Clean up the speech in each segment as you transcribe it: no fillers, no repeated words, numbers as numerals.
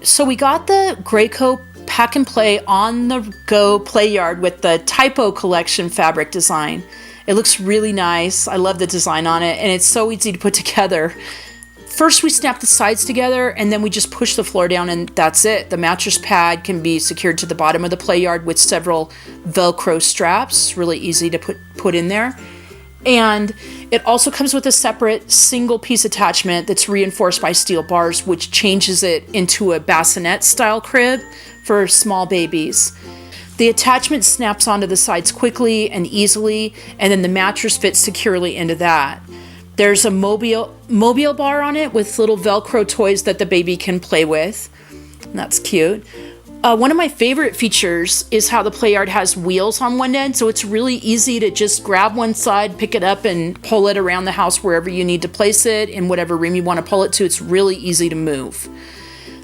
So we got the Graco Pack and Play on the go Playard with the Typo collection fabric design. It looks really nice. I love the design on it, and it's so easy to put together. First, we snap the sides together, and then we just push the floor down, and that's it. The mattress pad can be secured to the bottom of the Playard with several Velcro straps. Really easy to put in there. And it also comes with a separate single piece attachment that's reinforced by steel bars, which changes it into a bassinet style crib for small babies. The attachment snaps onto the sides quickly and easily, and then the mattress fits securely into that. There's a mobile bar on it with little Velcro toys that the baby can play with. That's cute. One of my favorite features is how the Playard has wheels on one end, so it's really easy to just grab one side, pick it up, and pull it around the house wherever you need to place it, in whatever room you want to pull it to. It's really easy to move.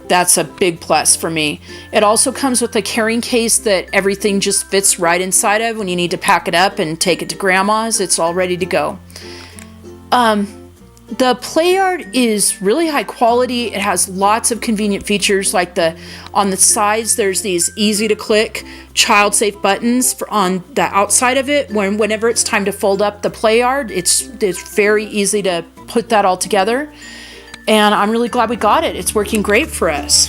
That's a big plus for me. It also comes with a carrying case that everything just fits right inside of. When you need to pack it up and take it to grandma's, it's all ready to go. The Playard is really high quality. It has lots of convenient features, like on the sides there's these easy to click child safe buttons on the outside of it. Whenever it's time to fold up the Playard, it's very easy to put that all together. And I'm really glad we got it. It's working great for us.